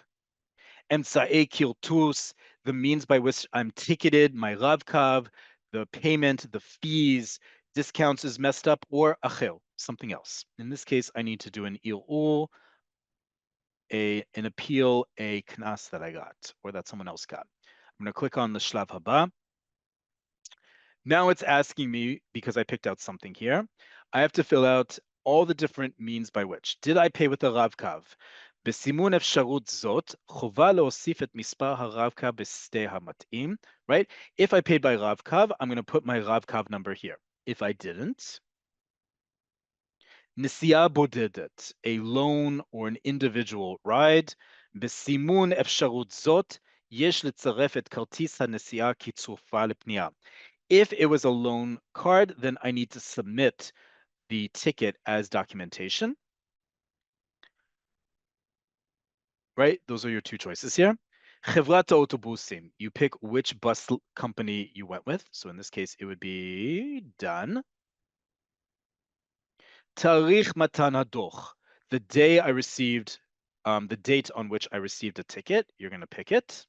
Emtsa'e kiltus, the means by which I'm ticketed, my ravkav, the payment, the fees, discounts is messed up, or achel, something else. In this case, I need to do an il'ul, an appeal, a knas that I got, or that someone else got. I'm going to click on the shlav haba. Now it's asking me, because I picked out something here, I have to fill out all the different means by which. Did I pay with a ravkav? בסימון אפשרות זאת, חובה להוסיף את מספר הרב-קו בשדה המתאים, right? If I paid by Rav-Kav, I'm going to put my Rav-Kav number here. If I didn't, נסיעה בודדת, a lone or an individual ride, בסימון אפשרות זאת, יש לצרף את כרטיס הנסיעה כצורפה לפנייה. If it was a loan card, then I need to submit the ticket as documentation. Right? Those are your two choices here. Chevrat autobusim, you pick which bus company you went with. So in this case, it would be done. Tarich matan hadoch, the day I received, the date on which I received a ticket, you're going to pick it.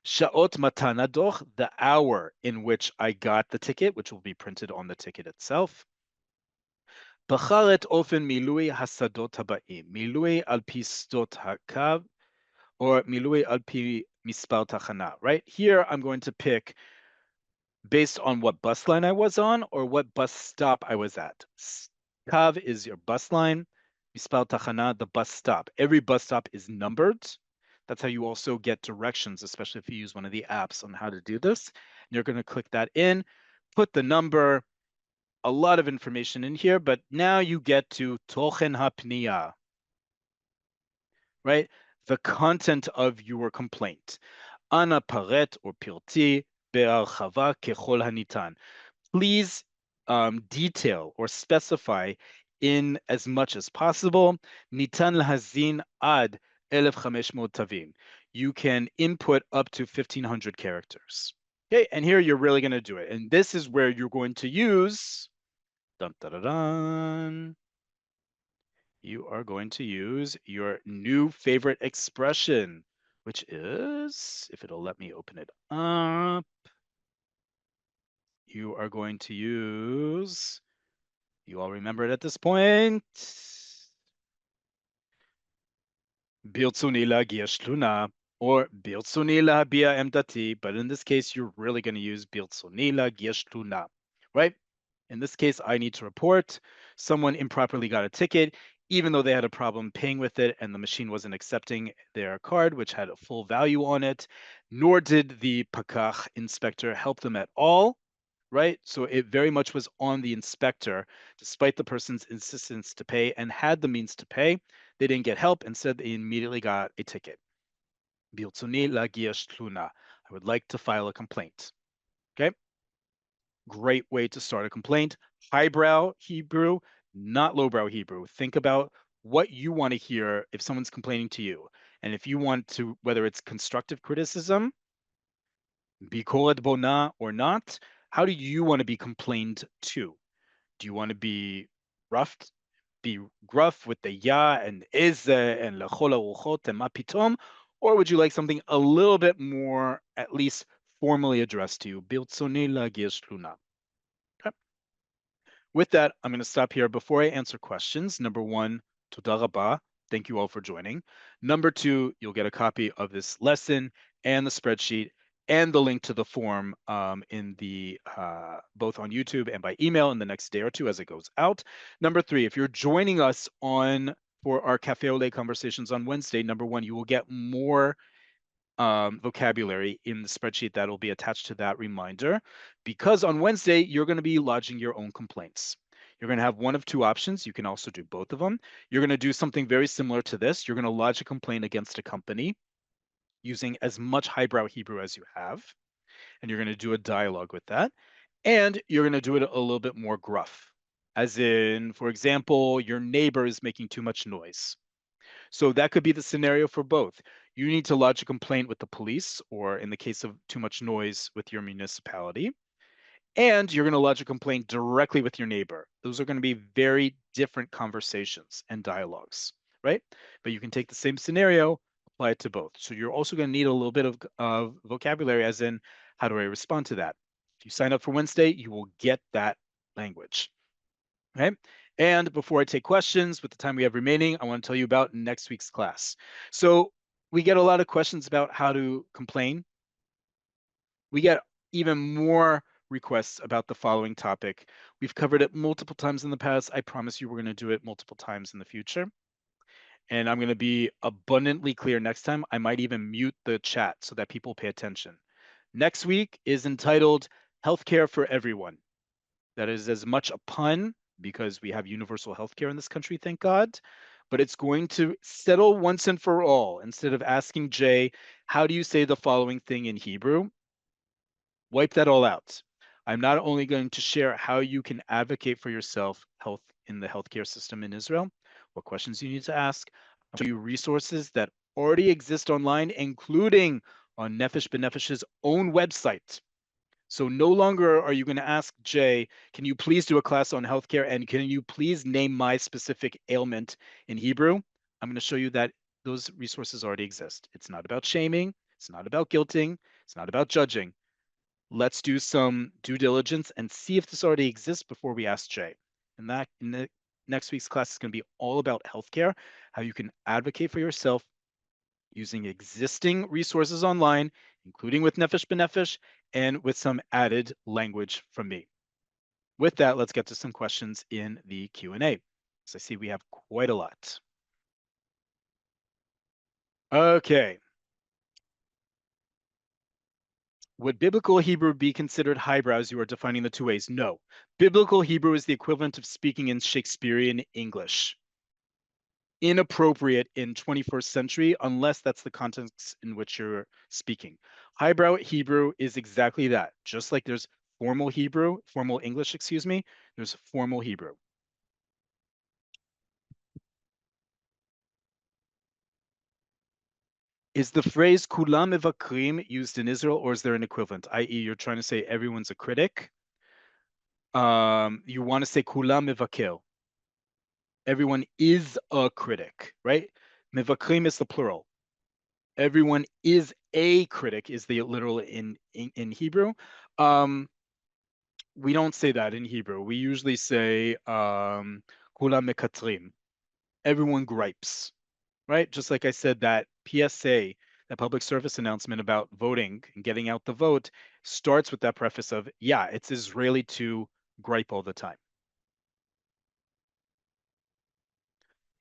Sha'ot matan hadoch, the hour in which I got the ticket, which will be printed on the ticket itself. Bachar et ofen milui hasadot haba'im, milui al pi sdot hakav, or milui al pi mispar tachana, right? Here, I'm going to pick based on what bus line I was on or what bus stop I was at. Kav is your bus line. Mispar tachana, the bus stop. Every bus stop is numbered. That's how you also get directions, especially if you use one of the apps on how to do this. And you're going to click that in, put the number, a lot of information in here, but now you get to tochen hapniya, right? The content of your complaint. Ana paret or pirti be'archava kechol hanitan. Please detail or specify in as much as possible. Nitan lahazin ad 1,500 tavim. You can input up to 1,500 characters. Okay, and here you're really going to do it. And this is where you're going to use, dun, dun, dun, dun, you are going to use your new favorite expression, which is, if it'll let me open it up, you are going to use, you all remember it at this point, ברצוני להגיש תלונה, or ברצוני להביע עמדתי, but in this case, you're really going to use ברצוני להגיש תלונה, right? In this case, I need to report someone improperly got a ticket, even though they had a problem paying with it and the machine wasn't accepting their card, which had a full value on it, nor did the pakach inspector help them at all, right? So it very much was on the inspector, despite the person's insistence to pay and had the means to pay. They didn't get help. Instead, they immediately got a ticket. ברצוני להגיש תלונה. I would like to file a complaint. Okay. Great way to start a complaint. Highbrow Hebrew, not lowbrow Hebrew. Think about what you want to hear if someone's complaining to you. And if you want to, whether it's constructive criticism, bikoret bona, or not, how do you want to be complained to? Do you want to be gruff with the ya and is and lechol haruchot and ma pitom, or would you like something a little bit more, at least formally addressed to you? ברצוני להגיש תלונה. Okay. With that, I'm going to stop here. Before I answer questions, number one, toda rabah. Thank you all for joining. Number two, you'll get a copy of this lesson and the spreadsheet and the link to the form in the both on YouTube and by email in the next day or two as it goes out. Number three, if you're joining us on for our Cafe Oleh conversations on Wednesday, number one, you will get more vocabulary in the spreadsheet that will be attached to that reminder, because on Wednesday, you're going to be lodging your own complaints. You're going to have one of two options. You can also do both of them. You're going to do something very similar to this. You're going to lodge a complaint against a company using as much highbrow Hebrew as you have, and you're going to do a dialogue with that. And you're going to do it a little bit more gruff, as in, for example, your neighbor is making too much noise. So that could be the scenario for both. You need to lodge a complaint with the police, or in the case of too much noise, with your municipality. And you're going to lodge a complaint directly with your neighbor. Those are going to be very different conversations and dialogues, right? But you can take the same scenario, apply it to both. So you're also going to need a little bit of vocabulary, as in, how do I respond to that? If you sign up for Wednesday, you will get that language. Okay. And before I take questions, with the time we have remaining, I want to tell you about next week's class. So we get a lot of questions about how to complain. We get even more requests about the following topic. We've covered it multiple times in the past. I promise you we're going to do it multiple times in the future. And I'm going to be abundantly clear next time. I might even mute the chat so that people pay attention. Next week is entitled Healthcare for Everyone. That is as much a pun, because we have universal healthcare in this country, thank God, but it's going to settle once and for all. Instead of asking Jay, how do you say the following thing in Hebrew? Wipe that all out. I'm not only going to share how you can advocate for yourself health in the healthcare system in Israel, what questions you need to ask, I'll show you resources that already exist online, including on Nefesh B'Nefesh's own website. So no longer are you going to ask Jay, can you please do a class on healthcare, and can you please name my specific ailment in Hebrew? I'm going to show you that those resources already exist. It's not about shaming. It's not about guilting. It's not about judging. Let's do some due diligence and see if this already exists before we ask Jay. And that in the next week's class is going to be all about healthcare, how you can advocate for yourself using existing resources online, including with Nefesh B'Nefesh, and with some added language from me. With that, let's get to some questions in the Q&A. So I see we have quite a lot. Okay. Would biblical Hebrew be considered highbrow as you are defining the two ways? No. Biblical Hebrew is the equivalent of speaking in Shakespearean English. Inappropriate in 21st century, unless that's the context in which you're speaking. Highbrow Hebrew is exactly that. Just like there's formal Hebrew, formal English, excuse me, there's formal Hebrew. Is the phrase kulam mevakrim used in Israel, or is there an equivalent? I.e., you're trying to say everyone's a critic. You want to say kulam mevaker. Everyone is a critic, right? Mevakrim is the plural. Everyone is a critic is the literal in Hebrew. We don't say that in Hebrew. We usually say kulam mekatrim. Everyone gripes, right? Just like I said, that PSA, that public service announcement about voting and getting out the vote, starts with that preface of, yeah, it's Israeli to gripe all the time.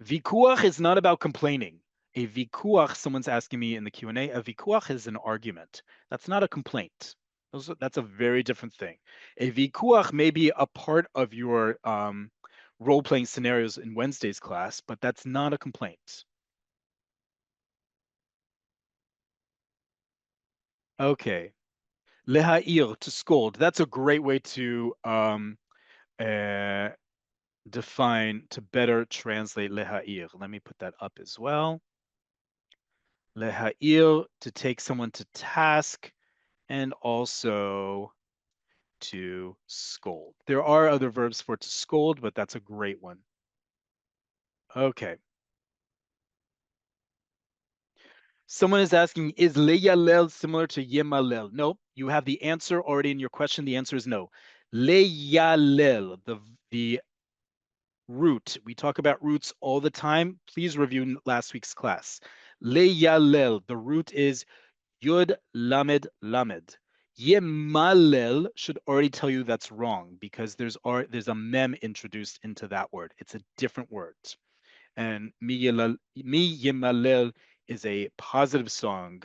Vikuach is not about complaining. A vikuach, someone's asking me in the Q&A, a vikuach is an argument. That's not a complaint. That's a very different thing. A vikuach may be a part of your role-playing scenarios in Wednesday's class, but that's not a complaint. Okay. Leha'ir, to scold. That's a great way to uh, define, to better translate leha'ir. Let me put that up as well. Leha'ir, to take someone to task, and also to scold. There are other verbs for to scold, but that's a great one. Okay. Someone is asking, is leyalel similar to yemalel? No, you have the answer already in your question. The answer is no. Leyalel, the root. We talk about roots all the time. Please review last week's class. Leyalel, the root is Yud Lamed Lamed. Yemalel should already tell you that's wrong because there's a mem introduced into that word. It's a different word. And Mi Yemalel is a positive song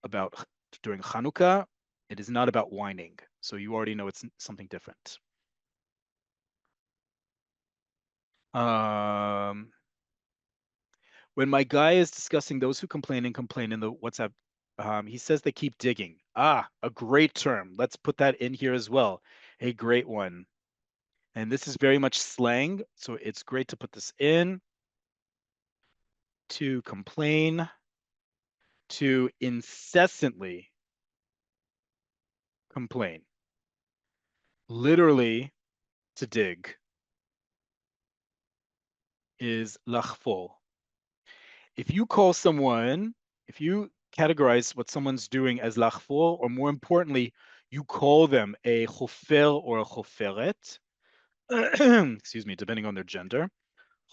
about during Hanukkah. It is not about whining. So you already know it's something different. When my guy is discussing those who complain and complain in the WhatsApp, he says they keep digging. Ah, a great term. Let's put that in here as well. A great one. And this is very much slang, so it's great to put this in. To complain, to incessantly complain. Literally, to dig is lachfol. If you call someone, if you categorize what someone's doing as lachfol, or more importantly, you call them a chofer or a choferet, excuse me, depending on their gender,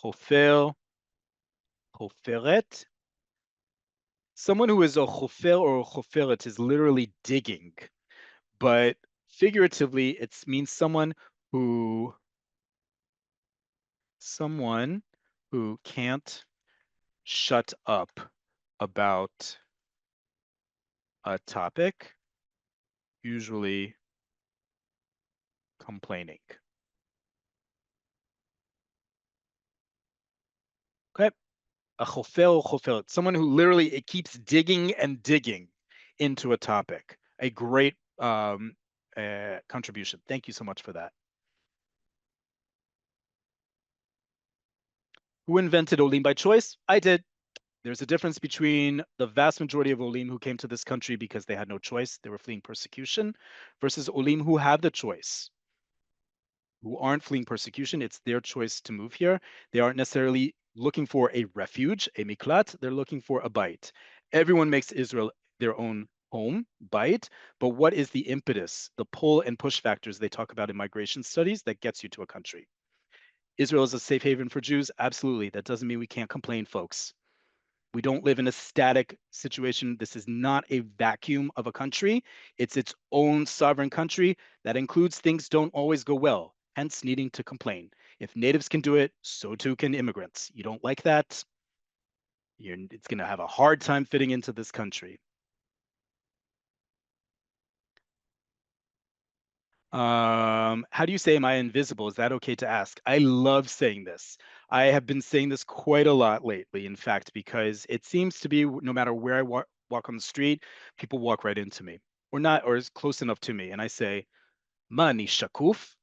chofer, choferet. Someone who is a chofer or a choferet is literally digging, but figuratively, it means someone who can't shut up about a topic, usually complaining. Okay. A chofer or choferet, someone who literally it keeps digging and digging into a topic. A great contribution. Thank you so much for that. Who invented Olim by choice? I did. There's a difference between the vast majority of Olim who came to this country because they had no choice, they were fleeing persecution, versus Olim who have the choice, who aren't fleeing persecution. It's their choice to move here. They aren't necessarily looking for a refuge, a miklat. They're looking for a bite. Everyone makes Israel their own home, bite. But what is the impetus, the pull and push factors they talk about in migration studies that gets you to a country? Israel is a safe haven for Jews? Absolutely. That doesn't mean we can't complain, folks. We don't live in a static situation. This is not a vacuum of a country. It's its own sovereign country. That includes things don't always go well, hence needing to complain. If natives can do it, so too can immigrants. You don't like that, it's going to have a hard time fitting into this country. How do you say, am I invisible? Is that okay to ask? I love saying this. I have been saying this quite a lot lately, in fact, because it seems to be no matter where I walk on the street, people walk right into me or not, or is close enough to me. And I say, Ma ni shakuf?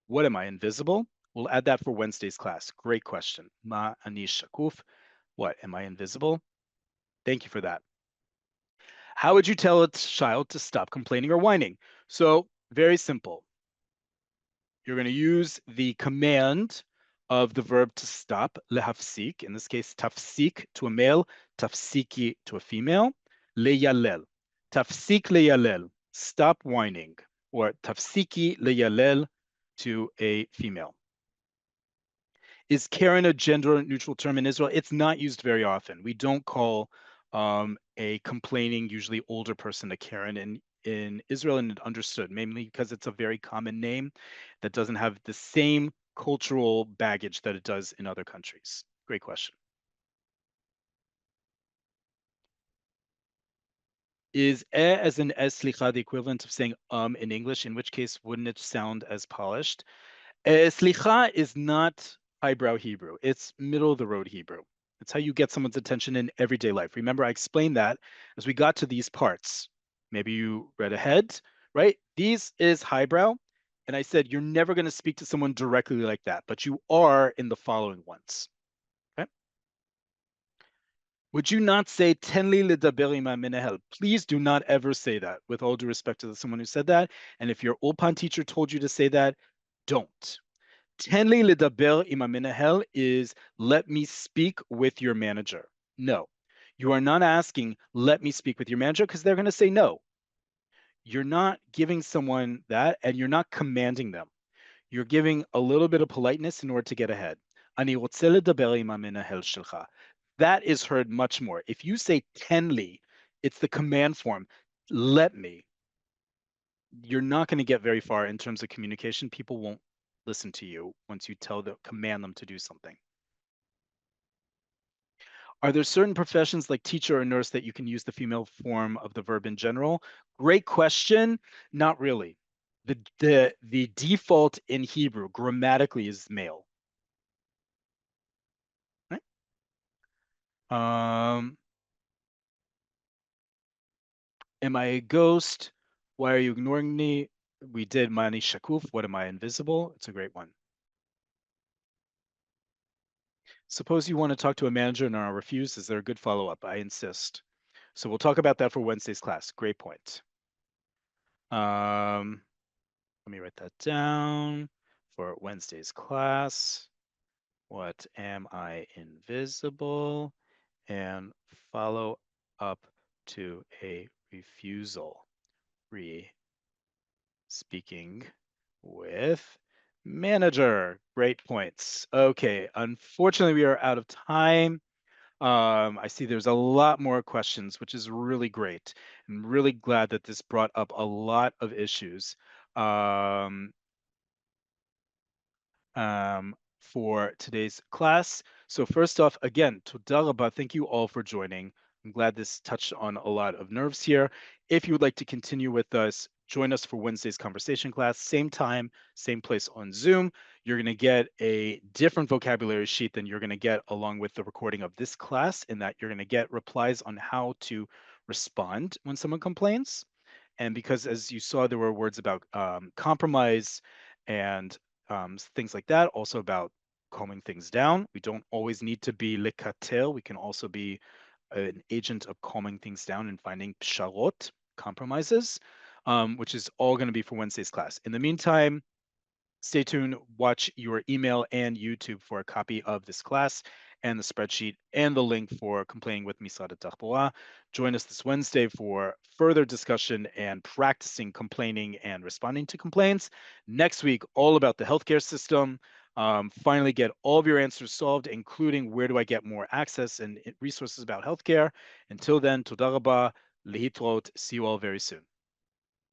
What am I invisible? We'll add that for Wednesday's class. Great question. Ma ani shakuf? What, am I invisible? Thank you for that. How would you tell a child to stop complaining or whining? So very simple. You're going to use the command of the verb to stop, lehafsik, in this case, tafsik to a male, tafsiki to a female, leyalel. Tafsik leyalel, stop whining, or tafsiki leyalel to a female. Is Karen a gender neutral term in Israel? It's not used very often. We don't call a complaining, usually older person a Karen in Israel, and understood, mainly because it's a very common name that doesn't have the same cultural baggage that it does in other countries. Great question. Is as in slicha the equivalent of saying in English, in which case wouldn't it sound as polished? Slicha is not highbrow Hebrew. It's middle of the road Hebrew. It's how you get someone's attention in everyday life. Remember, I explained that as we got to these parts. Maybe you read ahead, right? These is highbrow. And I said, you're never going to speak to someone directly like that, but you are in the following ones. Okay. Would you not say tenli ledaber ima menahel? Please do not ever say that, with all due respect to someone who said that. And if your Ulpan teacher told you to say that, don't. Tenli ledaber ima menahel is let me speak with your manager. No, you are not asking let me speak with your manager because they're going to say no. You're not giving someone that, and you're not commanding them. You're giving a little bit of politeness in order to get ahead. Ani רוצה לדבר עם המנהל שלך. That is heard much more. If you say tenli, it's the command form. Let me. You're not going to get very far in terms of communication. People won't listen to you once you command them to do something. Are there certain professions like teacher or nurse that you can use the female form of the verb in general? Great question. Not really. The default in Hebrew grammatically is male. Right? Am I a ghost? Why are you ignoring me? We did Mani Shakuf. What am I, invisible? It's a great one. Suppose you want to talk to a manager and are refused. Is there a good follow-up? I insist. So we'll talk about that for Wednesday's class. Great point. Let me write that down for Wednesday's class. What am I, invisible? And follow up to a refusal. Speaking with manager. Great points. Okay, unfortunately, we are out of time. I see there's a lot more questions, which is really great. I'm really glad that this brought up a lot of issues. For today's class. So first off, again, toda rabba, thank you all for joining. I'm glad this touched on a lot of nerves here. If you would like to continue with us, join us for Wednesday's conversation class, same time, same place on Zoom. You're going to get a different vocabulary sheet than you're going to get along with the recording of this class, in that you're going to get replies on how to respond when someone complains. And because, as you saw, there were words about compromise and things like that, also about calming things down. We don't always need to be lekatel. We can also be an agent of calming things down and finding psharot, compromises, which is all going to be for Wednesday's class. In the meantime, stay tuned, watch your email and YouTube for a copy of this class and the spreadsheet and the link for Complaining with Misad Tachbora. Join us this Wednesday for further discussion and practicing complaining and responding to complaints. Next week, all about the healthcare system. Finally get all of your answers solved, including where do I get more access and resources about healthcare. Until then, toda rabba, lehitrot, see you all very soon.